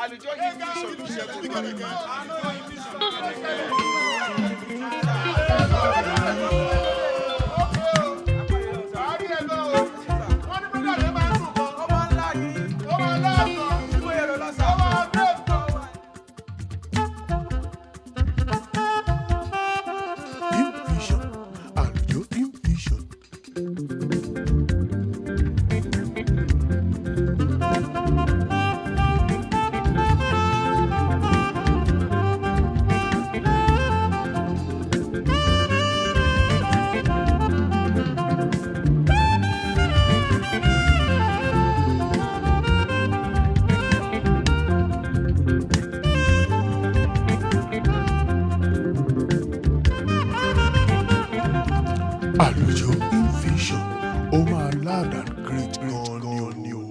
AlujoHymn mission Segun AlujoHymn vision, oh my loud and great God, you.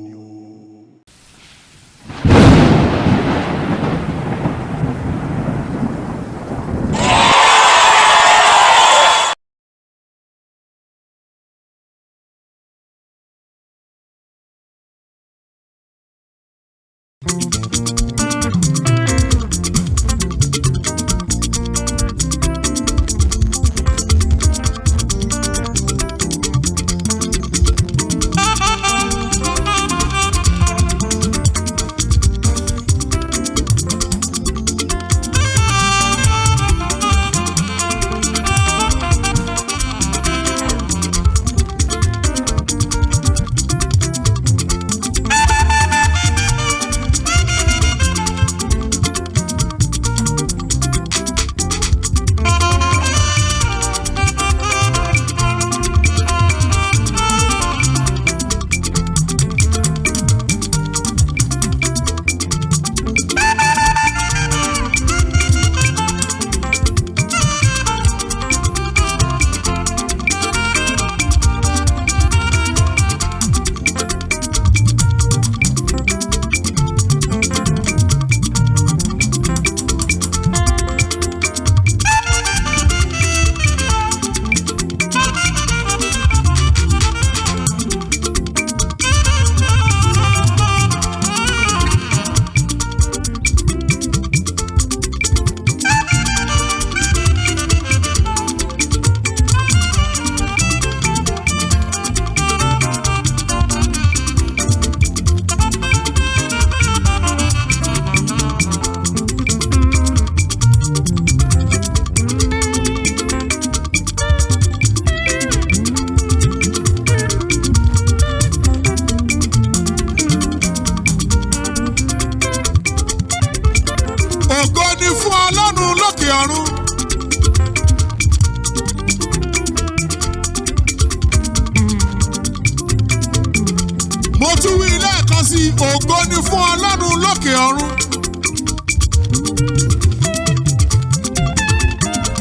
Mo tún wí lẹ́ẹ̀kan sí ògo ni fún Ọlọ́run lókè ọ̀run.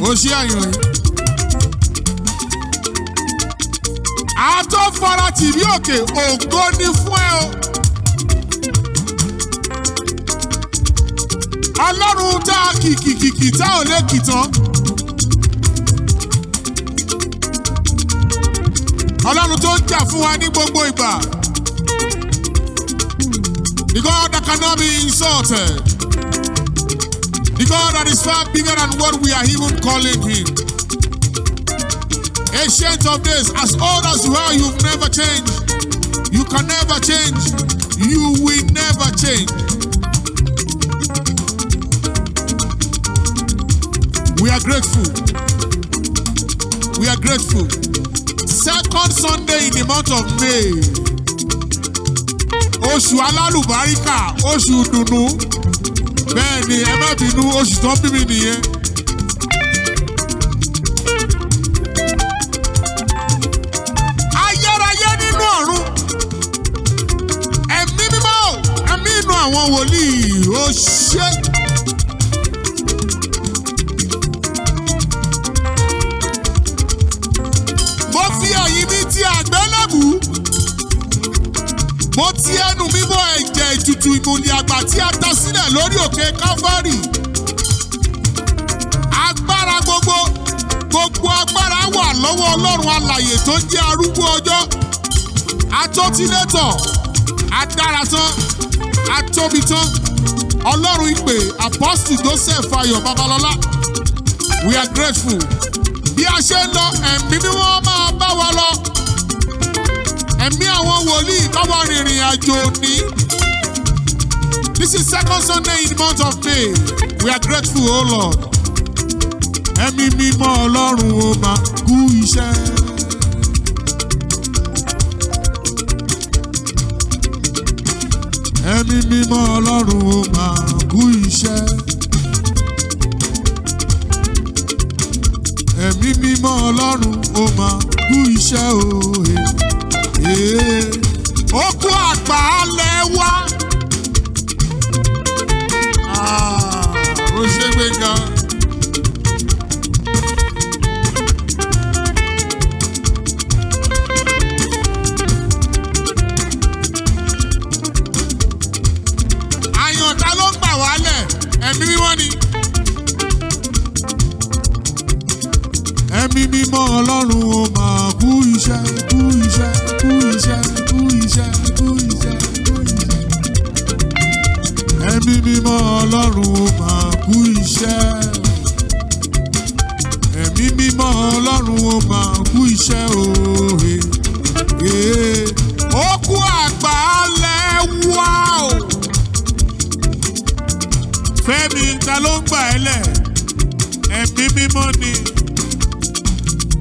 Ó ṣe àyàn yìí. Àtọ́ fara tìrí òkè ògo ni fún ẹ o. Ọlọ́run tá a kìkìkìkì tá ò lè kì tán. Ọlọ́run tó ń jà fún wa ní gbogbo ìgbà. The God that cannot be insulted. The God that is far bigger than what we are even calling him. Ancient of days, as old as you are, you've never changed. You can never change. You will never change. We are grateful. We are grateful. Second Sunday in the month of May. Oṣù alálùbáríkà, oṣù dùnnú. Bẹ́ẹ̀ ni ẹ má bínú, oṣù tó bí mi nìyẹn. Ayérayé nínú ọ̀run. Ẹ̀mí mímọ́, ẹ̀mí inú àwọn wòlíì, ó ṣé. Mo fi ẹ̀yìn mi ti àgbélébùú. Mo ti ẹnu mi bọ ẹ̀jẹ̀ ìtùtù ìmùlẹ̀ àgbà tí a ta sílẹ̀ lórí òkè Calvary. Agbára gbogbo agbára wà lọ́wọ́ Ọlọ́run alààyè tó jẹ́ arúgbó ọjọ́. Atótílétọ̀, adára tán atóbi tán ọlọ́run ìpè Apostle Joseph Ayọ̀ Babalọ́lá we are grateful bí a ṣe ń lọ ẹ̀mí mímọ́ máa bá wa lọ ẹ̀mí àwọn wòlíì bá wa rìnrìn àjò ní. This is second Sunday in the month of May. We are grateful, oh Lord. Ẹ̀mí mímọ́ Ọlọ́run ó máa kú iṣẹ́. Ẹ̀mí mímọ́ Ọlọ́run ó máa kú iṣẹ́. Ẹ̀mí mímọ́ Ọlọ́run ó máa kú iṣẹ́ òye. Ó kú àgbálẹ̀ wá. Ó ṣe gbẹ̀ngà. Àyàntá ló ń gbà wálẹ̀, ẹ̀mí mímọ́ ni. Ẹ̀mí mímọ́ Ọlọ́run ó máa kú iṣẹ́, kú iṣẹ́, kú iṣẹ́, kú iṣẹ́, kú iṣẹ́, kú iṣẹ́. Ẹ̀mí mímọ́ Ọlọ́run ó máa kú iṣẹ́. Ẹ̀mí mímọ́ Ọlọ́run ó máa kú iṣẹ́ òhe. Ó kú àgbálẹ̀ wá o. Fẹ́mi ta ló ń gbà ẹ́ lẹ̀? Ẹ̀mí mímọ́ ni.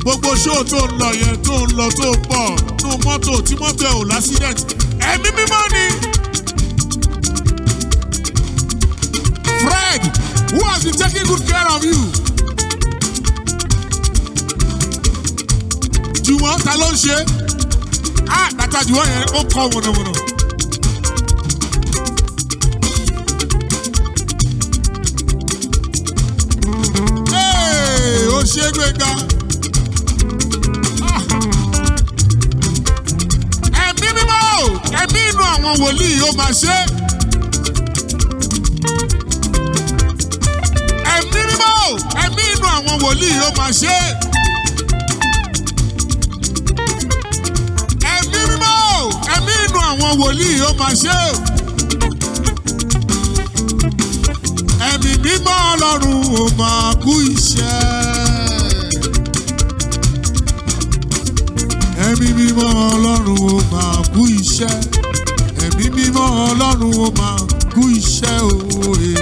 Gbogbo ṣóò tó ń lọ yẹn tó ń lọ tó ń bọ̀ nínú mọ́tò tí mọ́tò ẹ̀ ò lásídẹ̀ntì. Ẹ̀mí mímọ́ ni. Fred, who has been taking good care of you? Jùwọ́n ta ló ń ṣe? Bàtà Jùwọ́n yẹn ó kọ́ wọ̀nàwọ̀nà. Ó ṣe é gbẹ̀ngà. Ẹ̀mí mímọ́ ẹ̀mí inú àwọn wòlíì ó máa ṣe. Ẹ̀mí mímọ́ ẹ̀mí inú àwọn wòlíì ó máa ṣe. Ẹ̀mí mímọ́ ẹ̀mí inú àwọn wòlíì ó máa ṣe. Ẹ̀mí mímọ́ Ọlọ́run ó máa kú iṣẹ́. Ẹ̀mí mímọ́ Ọlọ́run ó máa kú iṣẹ́. Ẹ̀mí mímọ́ Ọlọ́run ó máa kú iṣẹ́ òye.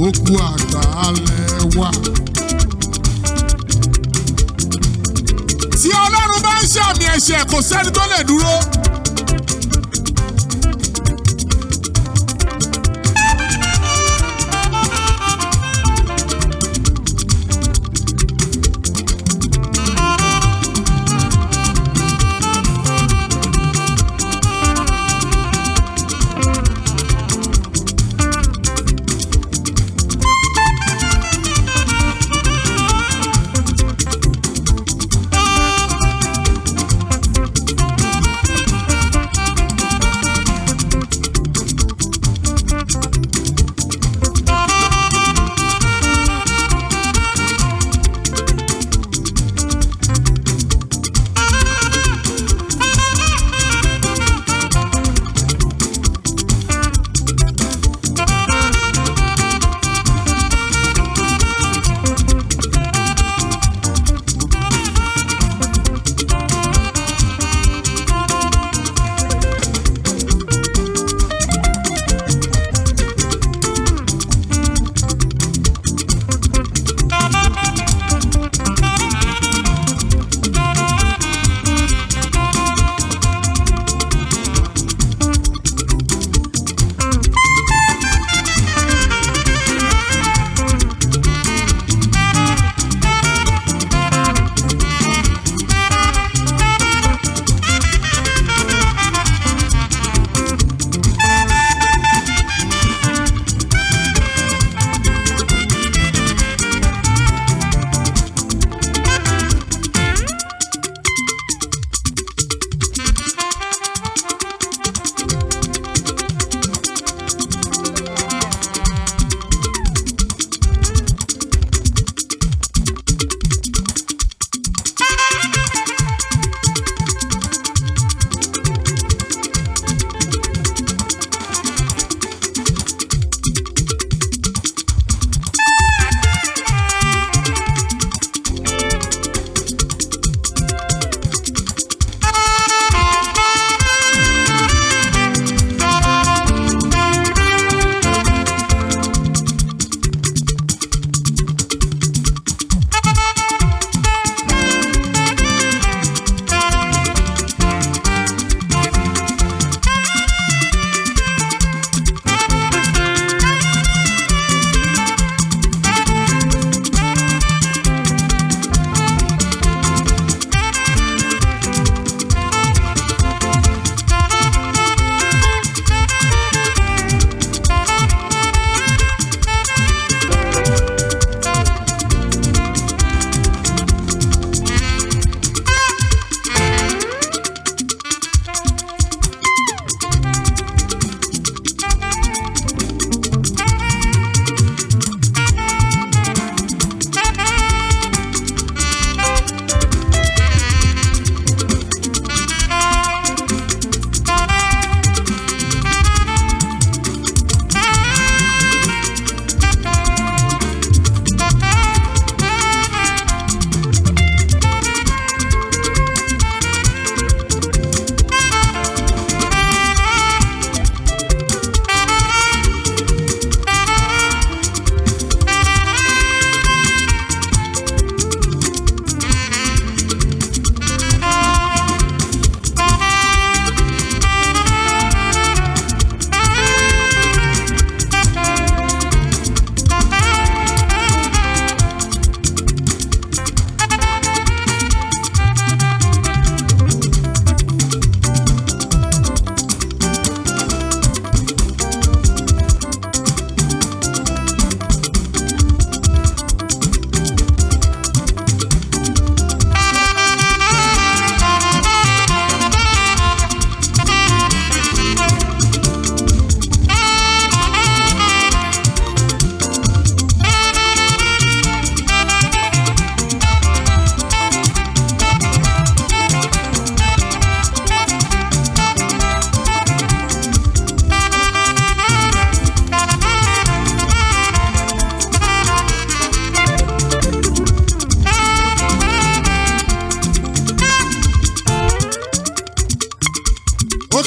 Ó kú àgbálẹ̀ wá. Tí Ọlọ́run bá ń ṣàmì ẹ̀ṣẹ̀ kò sẹ́ni tó lè dúró.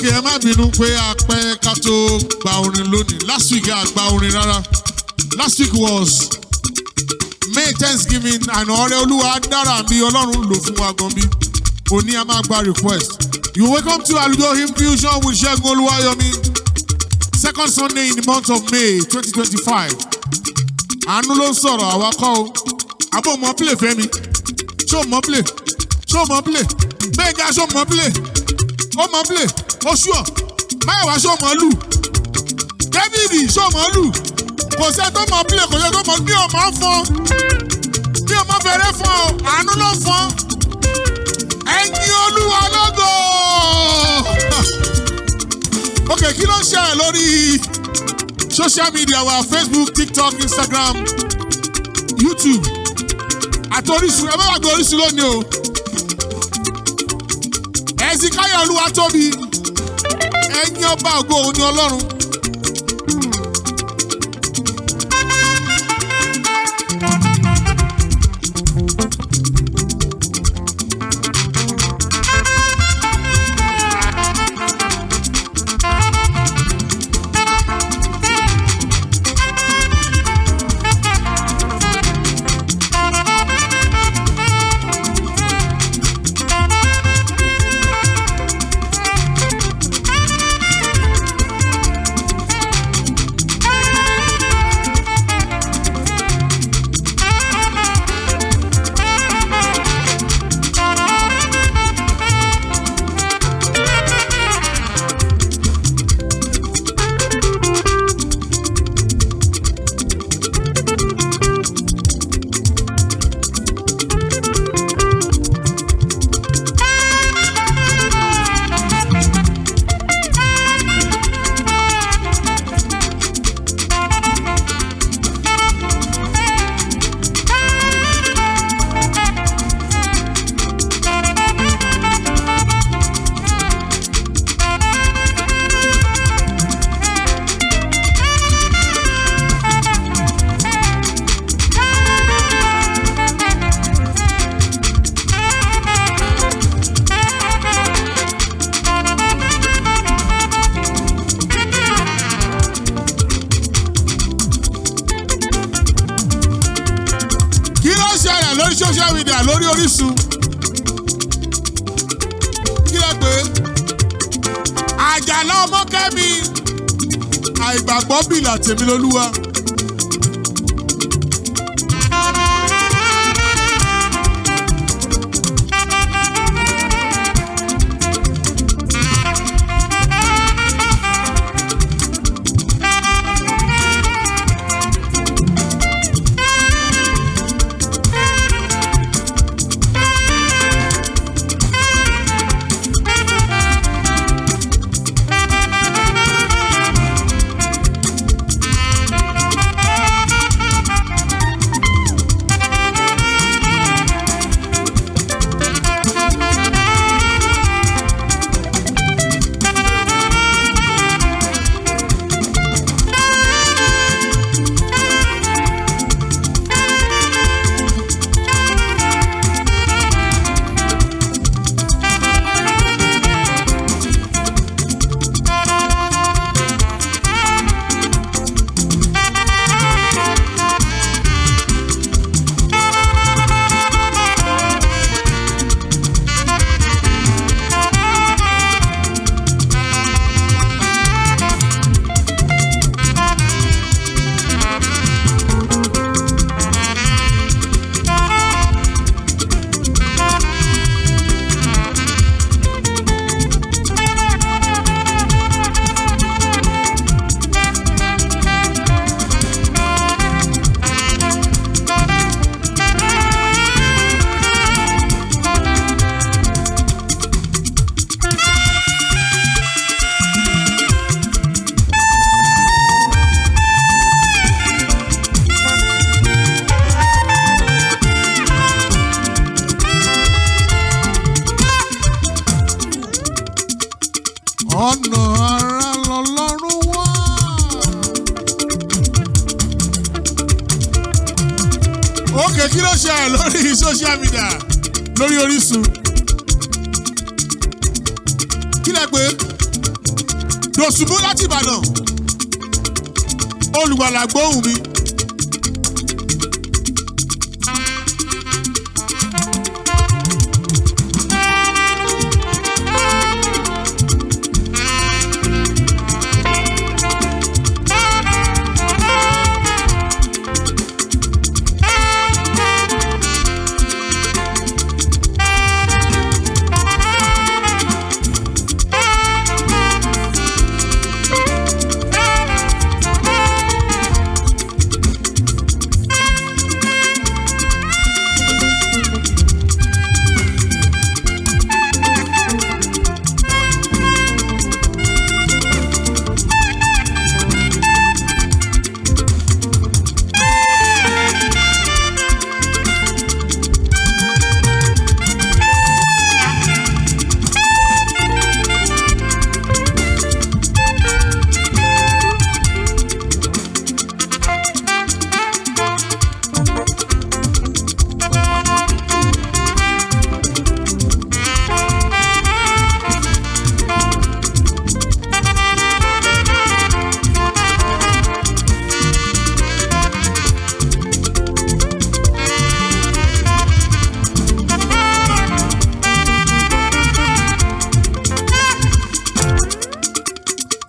Okay, ẹ má bínú pé a pẹ́ ká tó gba orin lónìí. Last week a gba orin rárá. Last week was May Thanksgiving and ọ̀rẹ́ Olúwa dára bí Ọlọ́run lò fún wa gan bí. Òní a máa gba request. You welcome to AlujoHymn Fusion with Segun Oluwayomi. Second Sunday in the month of May 2025. Àánú ló ń sọ̀rọ̀ àwa kọ́ o. Àbò mọ̀ play Fẹ́mi. Ṣó mọ̀ play? Ṣó mọ̀ play? Gbẹ̀ngà ṣó mọ̀ play? Ó mọ̀ play? Ó ṣùọ̀. Máyọ̀wá ṣó mọ̀ lù? David ṣó mọ̀ lù? Kò sẹ́ tó mọ̀ play, kò sẹ́ tó mọ̀ bí o máa fọ́n. Bí o máa fẹ́rẹ́ fọ́n o, àánú ló fọ́n. Ẹ̀yin Olúwa lógo. Okay, kí ló ń ṣẹlẹ̀ lórí social media wa Facebook, TikTok, Instagram, YouTube àti Orísun? Ẹ má wá gbé Orísun lónìí o. Ẹ̀sìnkáyọ̀ Olúwatóbi, ẹ̀yin ọba ògo òun ni Ọlọ́run. Lórí social media, lórí Orísun. Kí lẹ pé? Àjàlá Ọmọkẹ́mi, àìgbàgbọ́ bìlà tèmi lolúwa. Ọ̀nà ara lọ́lọ́run wá. Ókè, kí ló ṣe lórí social media, lórí Orísun? Kí lẹ pé? Dòsùnmú láti Ìbàdàn. Olùgbàlà gbóhùn mi.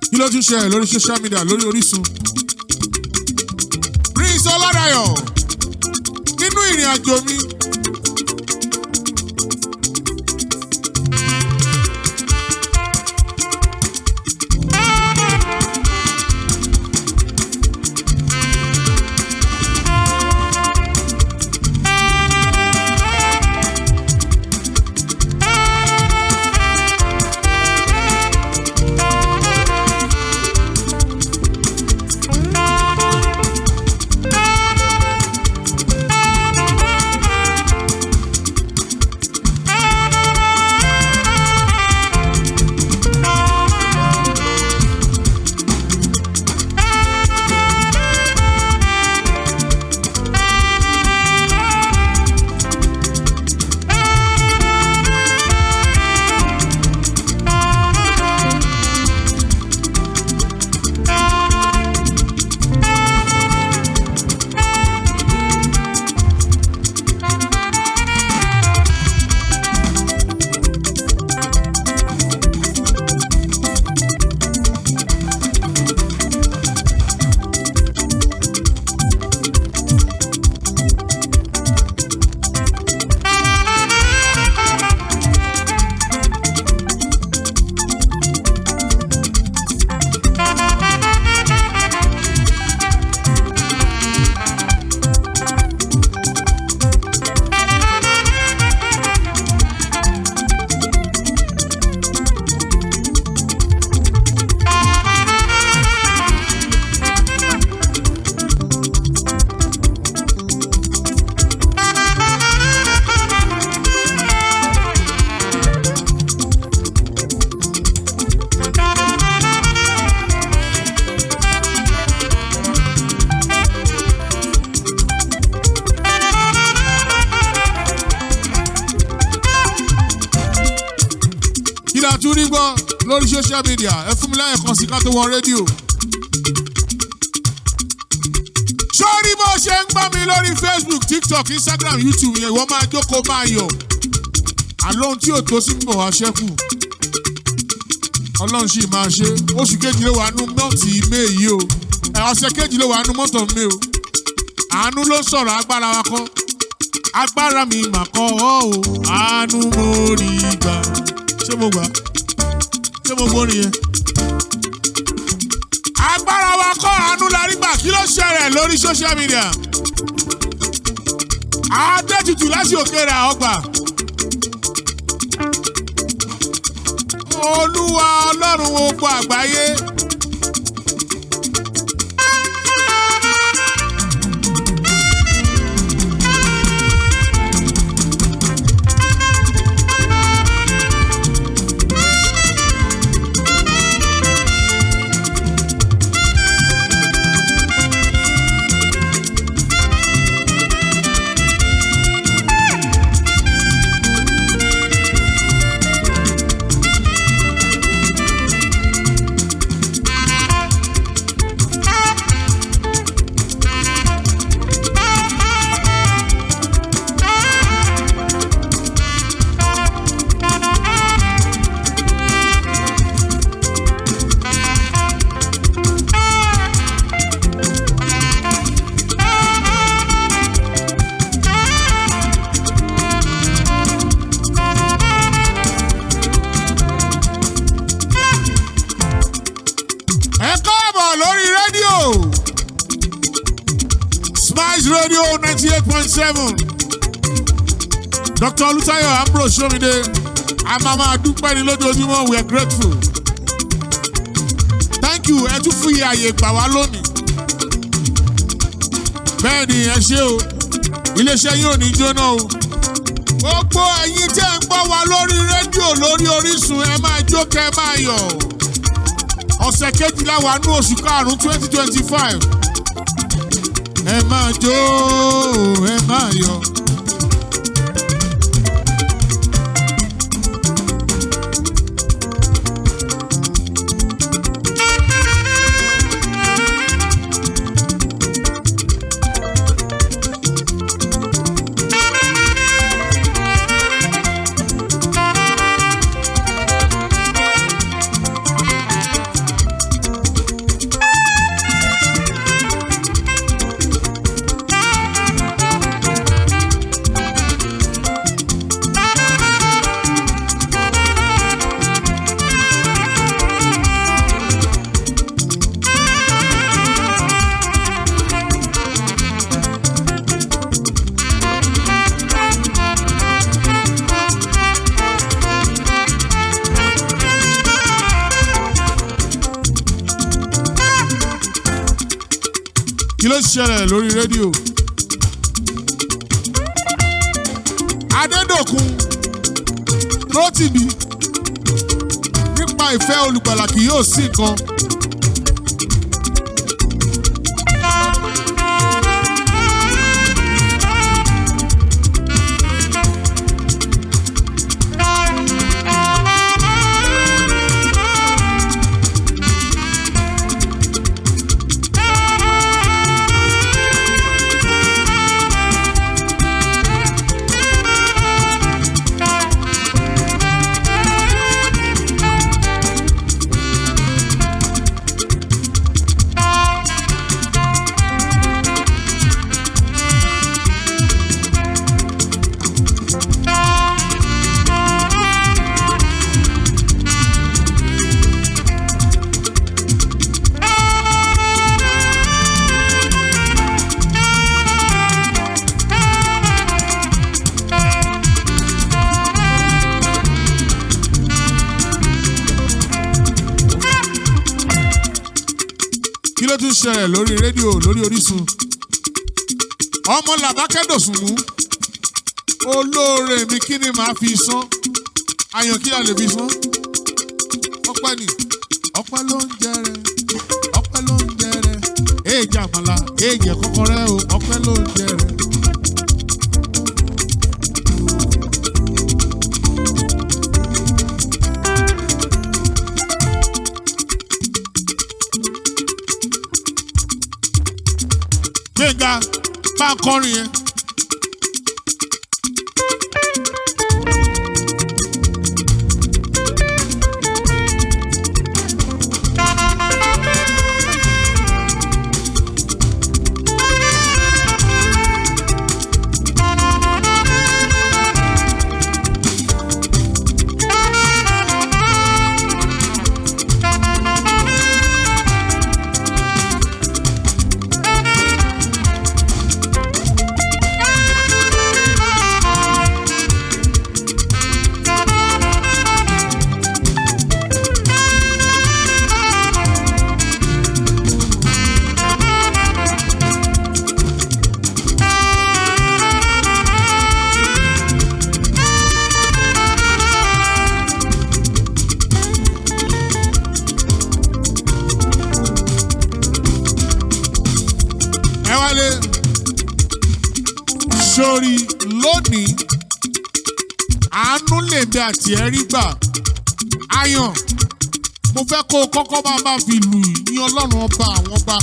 Kí ló tún ṣe lórí social media lórí Orísun? Prince Ọládayọ̀ nínú ìrìn àjò mi. Tún rí gbọ́ lórí social media ẹ fún mi láyè kan sí ká tó wọ rédíò. Sórí bó ṣe ń gbọ́ mi lórí Facebook, TikTok, Instagram, YouTube yẹn ìwọ máa jókòó máa yọ̀. Àlóhun tí ò tó sí ń bọ̀ wá ṣẹ́kù. Ọlọ́run sì máa ṣe. Oṣù kejì ló wà nú mọ́ọ̀tì May yìí o. Ọ̀sẹ̀ kejì ló wà nú mọ́tò May o. Àánú ló sọ̀rọ̀ agbára wa kọ́. Agbára mi mà kọ́ ọ́ o. Àánú mo rí gbà. Ṣé mo gbà? Ṣé mo gbórin yẹn? Agbára wa kọ́ àánú la rí gbà. Kí ló ṣẹlẹ̀ lórí social media? Adétutù láti Òkèrè Ọgbà. Olúwa Ọlọ́run gbogbo àgbáyé. Nice Radio 98.7. Dr. Oluwayomi Ambrose Shomide. Amama dúpẹ́ ní lójoojúmọ́, we are grateful. Thank you, ẹ tún fún ààyè gbà wá lónìí. Bẹ́ẹ̀ ni ẹ ṣé o, iléeṣẹ́ yín ò ní jóná o. Gbogbo ẹ̀yin tẹ́ ń gbọ́ wa lórí rédíò lórí Orísun, ẹ máa jó kẹ́ ẹ máa yọ̀. Ọ̀sẹ̀ kejìlá wà ní oṣù karùn-ún 2025. Ẹ máa jó, ẹ máa yọ̀. Kí ló ṣẹlẹ̀ lórí rédíò? Adédòkun Rótìbí nípa ìfẹ́ olùgbàlà kì yóò sí nǹkan. Kí ló tún ṣẹlẹ̀ lórí rédíò lórí Orísun? Ọmọ Làbákẹ́ Dòsùnmú olóore mi kí ni màá fi san? Àyàn kí la lè fi san? Ọpẹ́ ni ọpẹ́ ló ń jẹrẹ, ọpẹ́ ló ń jẹrẹ. Èèjì àmàlà, èèjì ẹ̀kọ́kọ́rẹ́ o, ọpẹ́ ló ń jẹrẹ. Gbénga bá ń kọrin yẹn. Sórí lónìí àánú lèmi àti ẹ̀rí gbà. Ayàn mo fẹ́ kó o kọ́kọ́ máa fi lù ní Ọlọ́run ọba àwọn ọba.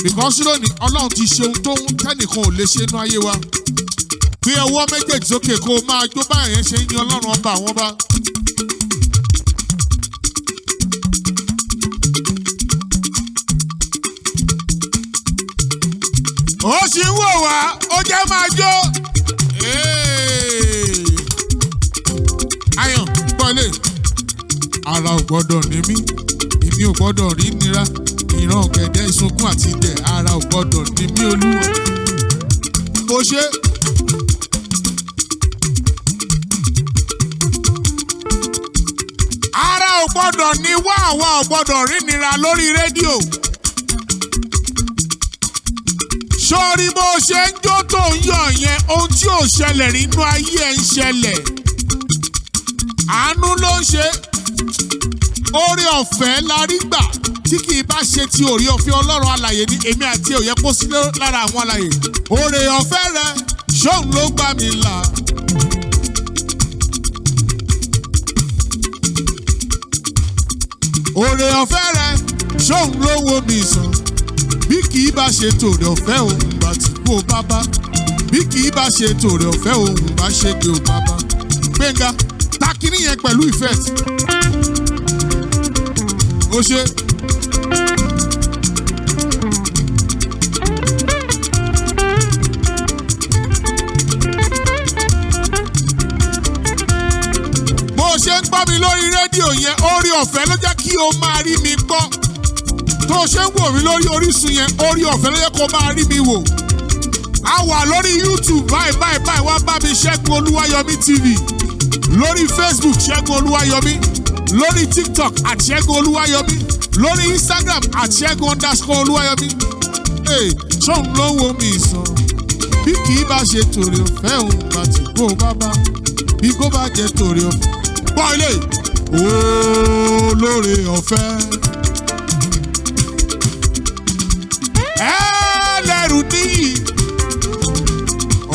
Because lónìí Ọlọ́run ti ṣe ohun tó ń tẹ́nìkan ò lè ṣe inú ayé wa. Gbé ọwọ́ méjèèjì sókè kó o máa jó báyẹn yẹn ṣe ń yan Ọlọ́run ọba àwọn ọba. Ó sì ń wò wá, ó jẹ́ máa jó. Ayàn bọ́lé. Ara ò gbọ́dọ̀ ní mí, èmi ò gbọ́dọ̀ rí nira. ìran ọ̀gẹ̀dẹ̀ ìsunkún àti ìdẹ̀ ara ò gbọ́dọ̀ ní mí Olúwa. Kò ṣe. Ara ò gbọ́dọ̀ ní wá àwa ò gbọ́dọ̀ rí nira lórí rédíò. Sórí bó ṣe ń jó tó ń yọ̀ yẹn, ohun tí ò ṣẹlẹ̀ nínú ayé ẹ̀ ń ṣẹlẹ̀. Àánú ló ń ṣe. Oore ọ̀fẹ́ la rí gbà tí kì í bá ṣe ti oore ọ̀fẹ́ Ọlọ́run alààyè ní èmi àti òye kó sí lára àwọn alààyè. Oore ọ̀fẹ́ rẹ̀ ṣóun ló gbà mí là. Oore ọ̀fẹ́ rẹ̀ ṣóun ló wo mi sàn. Bí kì í bá ṣe tòrè ọ̀fẹ́ òun bá ti kú o bàbá. Bí kì í bá ṣe tòrè ọ̀fẹ́ òun bá ṣe gbé o bàbá. Gbẹ̀ngà takini yẹn pẹ̀lú ìfẹ́ tí. Ó ṣe. Bó ṣe ń gbọ́ mi lórí rédíò yẹn, oore ọ̀fẹ́ ló jẹ́ kí o máa rí mi gbọ́. Tó ṣe ń wò mí lórí Orísun yẹn, oore ọ̀fẹ́ ló jẹ́ kó máa rí mi wò. A wà lórí YouTube báyìí wá bá mi Segun Oluwayomi TV. Lórí Facebook Segun Oluwayomi. Lórí TikTok @Segun Oluwayomi. Lórí Instagram @Segun_Oluwayomi. Ṣóun ló wo mi sàn. Bí kì í bá ṣe tòrè ọ̀fẹ́ òun bá ti kú o bàbá. Bí kò bá jẹ tòrè ọ̀fẹ́. Gbọ́ ilé. Olóore ọ̀fẹ́. Ẹlẹ́rù níyì.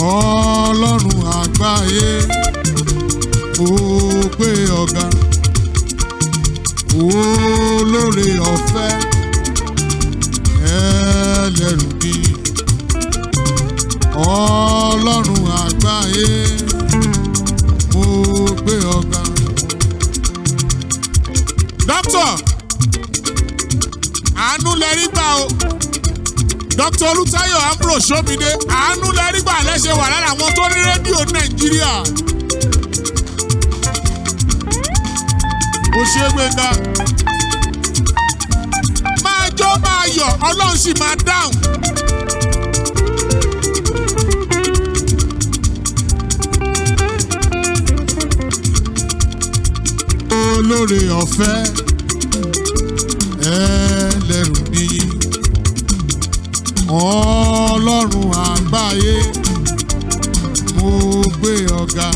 Ọlọ́run àgbáyé. Ó gbé ọ̀gá. Olóore ọ̀fẹ́. Ẹlẹ́rù níyì. Ọlọ́run àgbáyé. Mo gbé ọ̀gá. Dókítà, àánú lẹ rí gbà o. Dr. Olutayo Ambro Somide, àánú lẹ rí gbà lẹ́sẹ̀ wà lára àwọn tó ní rédíò Nàìjíríà. Ó ṣe Gbénga. Máa jó máa yọ̀, Ọlọ́run sì máa dáhùn. Olóore ọ̀fẹ́ ẹlẹ́rù níyì. Ọlọ́run àgbáyé mo gbé ọ̀gá.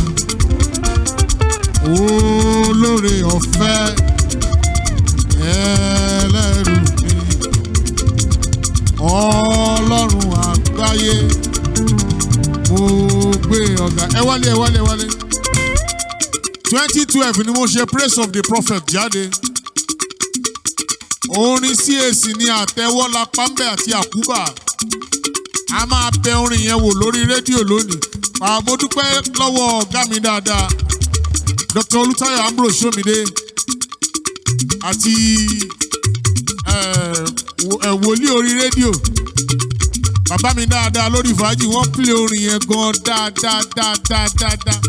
Olóore ọ̀fẹ́ ẹlẹ́rù níyì. Ọlọ́run àgbáyé mo gbé ọ̀gá. Ẹ wálé. 2012 ni mo ṣe praise of the prophet jáde. Orin CAC ní àtẹ́wọ́ Lápámbẹ̀ àti Àkúbà. A máa bẹ orin yẹn wò lórí rédíò lónìí. Mo dúpẹ́ lọ́wọ́ ọ̀gá mi dáadáa, Dr. Olutayo Ambro Somide àti wòlíì orí rédíò. Bàbá mi dáadáa lórí fàájì wọ́n play orin yẹn gan dáadáa.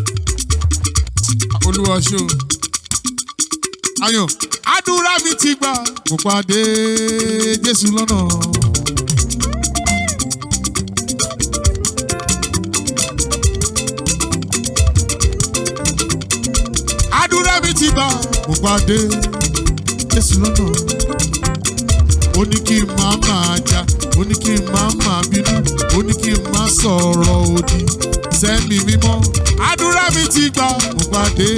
Olúwa ṣé o. Ayọ̀, àdúrà mi ti gbà. Mo pàdé Jésù lọ́nà. Àdúrà mi ti gbà. Mo pàdé Jésù lọ́nà. Ó ní kí n máa jà, ó ní kí n máa bínú, ó ní kí n máa sọ̀rọ̀ òdì sẹ́mi mímọ́. Àdúrà mi ti gbà. Mo pàdé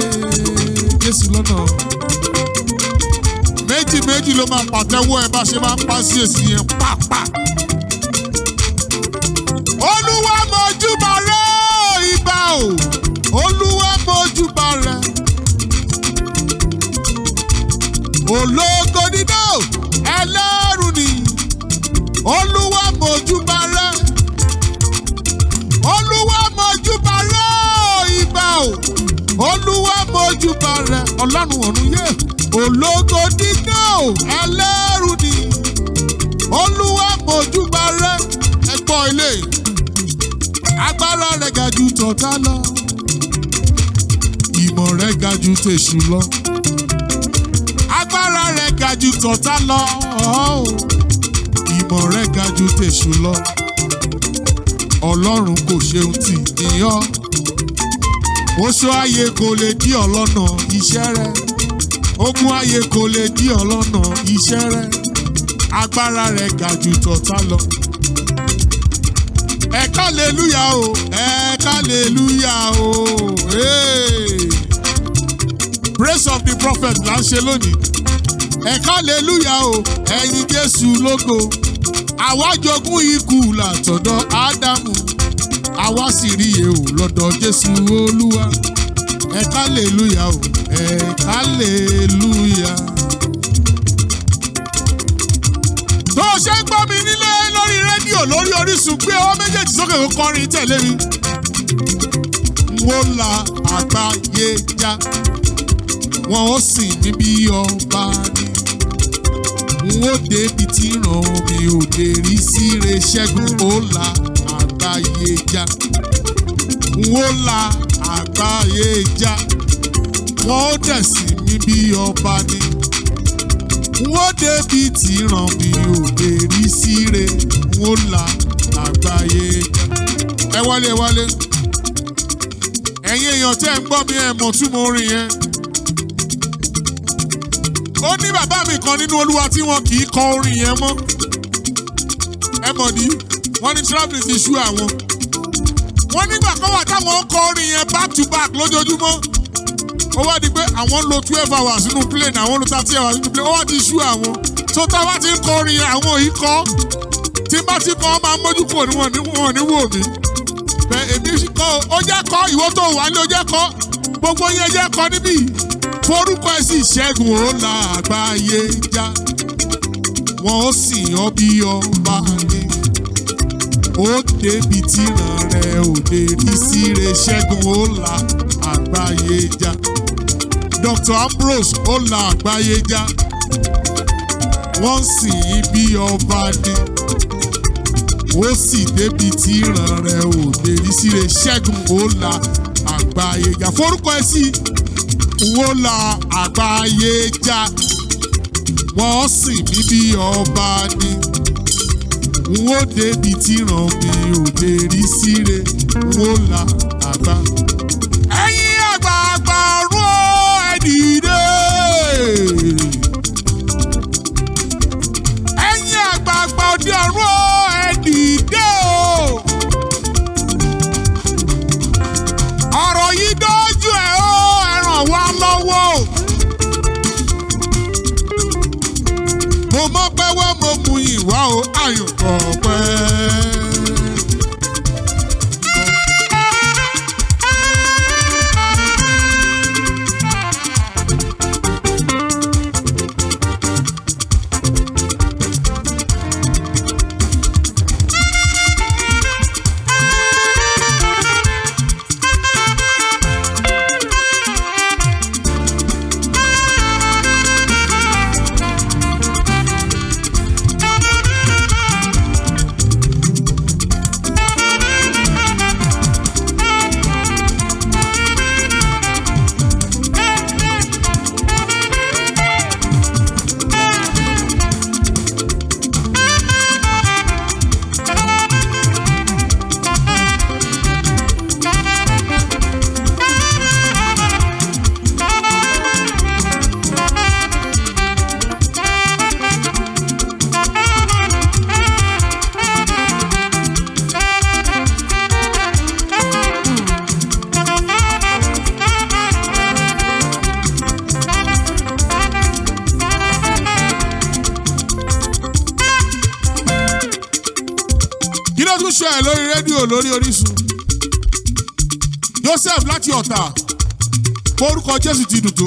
Jésù lọ́nà. Méjì ló máa pàtẹ́wọ́ ẹ bá ṣe máa ń pa sí èsì yẹn pàápàá. Olúwa mojúbà rẹ ìbà o. Olúwa mojúbà rẹ. Ológo dídá o. Ẹlẹ́rù ni. Olúwa mojúbà rẹ. Olúwa mojúbà rẹ ìbà o. Olúwa mojúbà rẹ. Ọlọ́run ọ̀run yé. Ológo dídá o. Ẹlẹ́rù ni. Olúwa mojúbà rẹ. Ẹ gbọ́ ilé. Agbára rẹ̀ ga jù tọ̀tá lọ. Ìmọ̀ rẹ̀ ga jù tèṣù lọ. Agbára rẹ̀ ga jù tọ̀tá lọ. ìmọ̀ rẹ̀ ga ju tèṣù lọ. Ọlọ́run kò ṣeun tì ní ọ́. Oṣó ayé kò lè dí ọ lọ́nà iṣẹ́ rẹ̀. Ogun ayé kò lè dí ọ lọ́nà iṣẹ́ rẹ̀. Agbára rẹ̀ ga ju tọ̀tá lọ. Hallelujah o, hallelujah o. Hey. Praise of the prophet là ń ṣe lónìí. Hallelujah o, ẹ̀yin Jésù lógo. Àwa jogún ikú látọ̀dọ̀ Ádámù. Àwa sì ríye o lọ́dọ̀ Jésù Olúwa. Hallelujah o, hallelujah. Tó o ṣe ń gbọ́ mi nílé lórí rédíò lórí Orísun gbé ọwọ́ méjèèjì sókè kó kọrin tẹ̀lé mi. Wọ́n la àgbáyé já, wọ́n ó sìn mí bí ọba ní. Wọ́n ó débi tí ràn mí ò lè rí síre Ṣẹ́gun ó la àgbáyé já. Wọ́n la àgbáyé já, wọ́n ó dẹ̀ sìn mí bí ọba ní. Wọ́n débi tí ràn mí ò lè rí síre wọ́n la àgbáyé já. Ẹ wálé ẹ wálé. Ẹ̀yin èèyàn tẹ́ ń gbọ́ mi ẹ̀ mọ̀ túmọ̀ orin yẹn. Ó ní bàbá mi kan nínú Olúwa tí wọn kì í kọ orin yẹn mọ́. Ẹ mọ̀ ní wọ́n ní travelling ti ṣú àwọn. Wọ́n nígbà kan wà táwọn ń kọ orin yẹn back to back lójoojúmọ́. Ó wá di pé àwọn ń lo 12 hours nínú plane, àwọn ń lo 30 hours nínú plane. Ó wá ti ṣú àwọn. So tá a bá ti ń kọ orin yẹn àwọn yìí kọ́. Tí bá ti kọ́ máa ń mójú kúrò níwọ̀n ní wò mí. Bẹ́ẹ̀ èmi kọ́ ó jẹ́ kọ́ ìwọ tó wà ní ó jẹ́ kọ́. Gbogbo yẹn jẹ́ kọ́ níbí. Forúkọ ẹ sí Ṣẹ́gun ó la àgbáyé já. Wọ́n ó sìn ọ́ bí ọba ní. Ó débi tí ràn rẹ̀ ò lè rí síre Ṣẹ́gun ó la àgbáyé já. Dr. Ambrose ó la àgbáyé já. Wọ́n sìn bí ọba ní. Ó sì débi tí ràn rẹ̀ ò lè rí síre Ṣẹ́gun ó la àgbáyé já. Forúkọ ẹ sí wọ́n la àgbáyé já. Wọ́n sìn mí bí ọba ní. Wọ́n débi tí ràn mí ò lè rí síre wọ́n la àgbá. Ẹ̀yin àgbààgbà ọ̀run ẹ dìde. Ẹ̀yin àgbààgbà òde ọ̀run ẹ dìde o. Ọ̀rọ̀ yìí dójú ẹ̀ o, ẹ ràn wá lọ́wọ́. Mo mọ̀ pé wọ́n mo mú ìwà o, àyùkọ̀ pẹ́. Lórí rédíò lórí Orísun Joseph láti Ọ̀tà orúkọ Jésù ti dùn tó.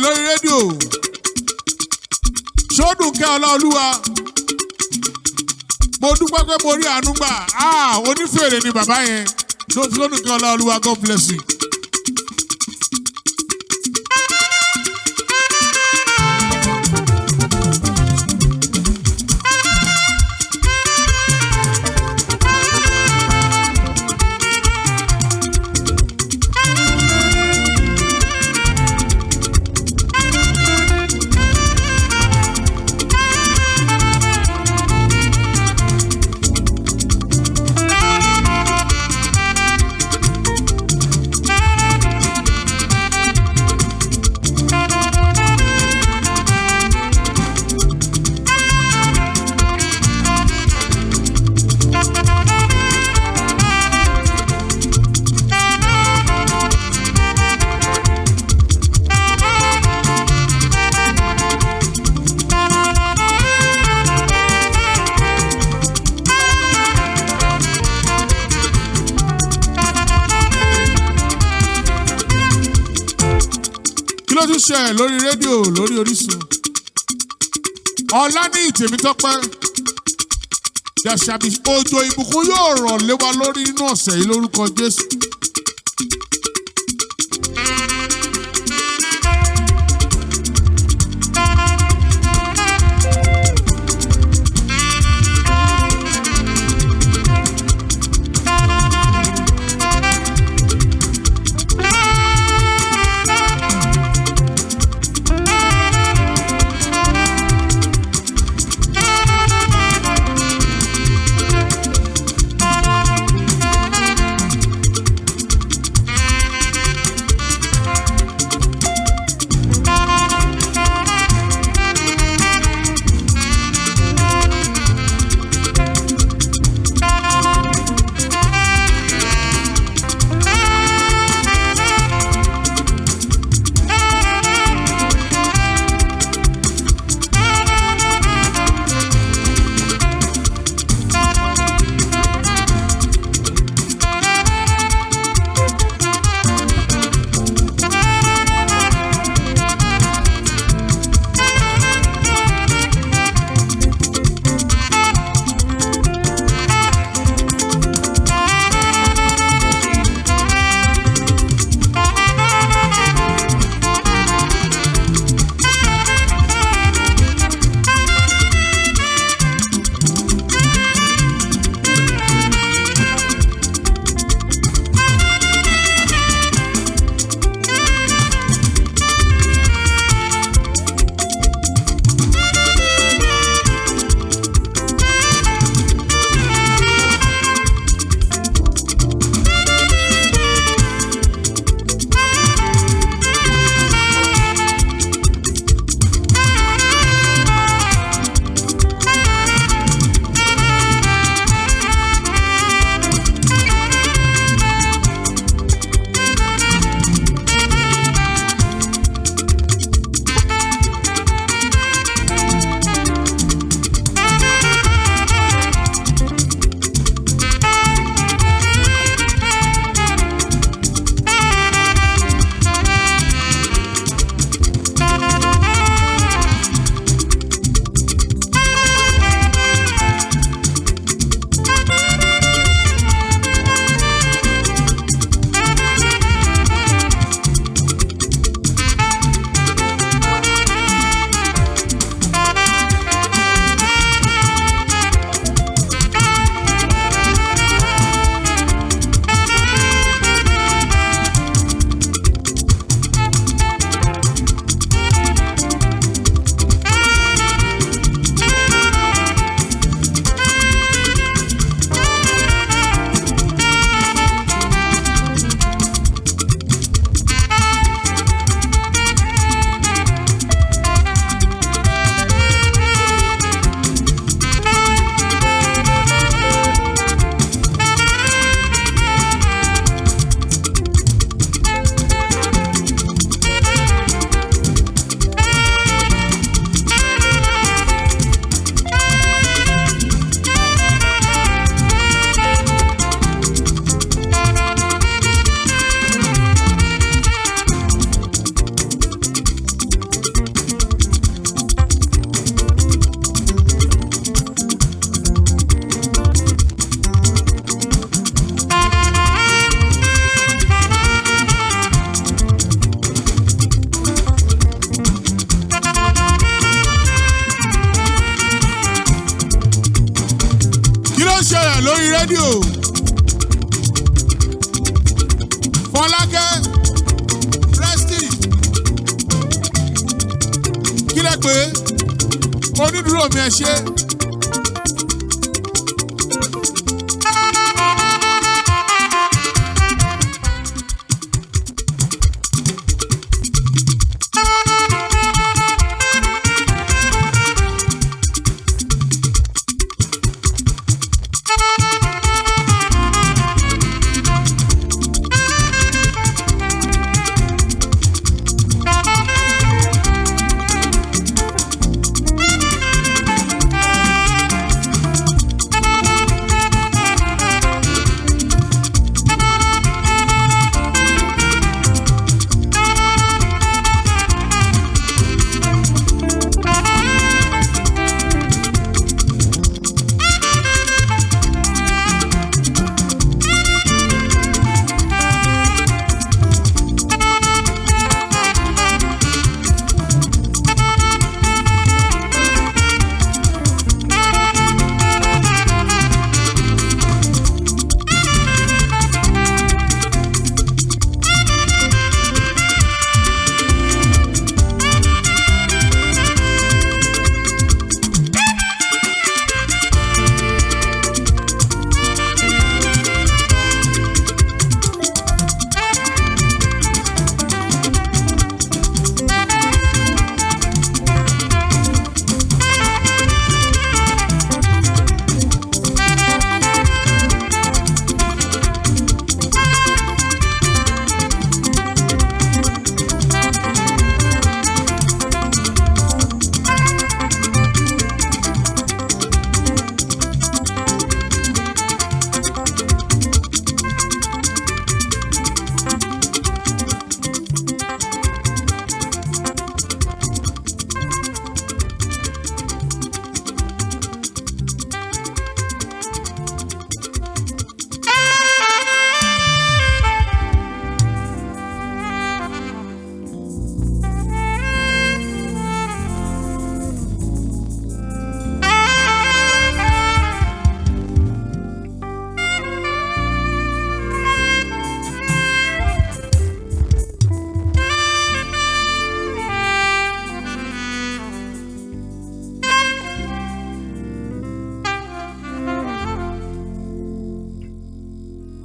Lórí rédíò Ṣódùn kẹ́ Ọláolúwa. Mo dúpẹ́ pé mo rí àánú gbà. Onífèrè ni bàbá yẹn. Ṣódùn kẹ́ Ọláolúwa, God bless you. Ṣe lórí rédíò lórí Orísun. Ọlá ní Ìtèmítọ́pẹ́. Yàṣàbí òjò ìbùkún yóò rọ̀ lé wa lórí nínú ọ̀sẹ̀ yìí lórúkọ Jésù. ẹ̀ lórí rédíò. Fọlákẹ́ Prestige kílẹ̀ pé onídùúró mi ẹ ṣe.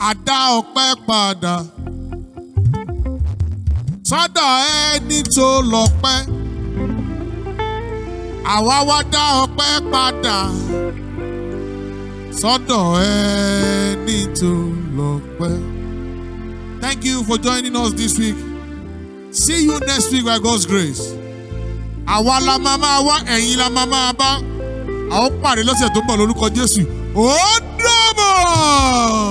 A dá ọpẹ́ padà sọ́dọ̀ ẹni tó lọ́pẹ́. Àwa wá dá ọpẹ́ padà sọ́dọ̀ ẹni tó lọ́pẹ́. Thank you for joining us this week. See you next week by God's grace. Àwa la máa wá, ẹ̀yin la máa bá. A ó pàdé lọ́sẹ̀ tó ń bọ̀ lórúkọ Jésù. Ó dàbọ̀.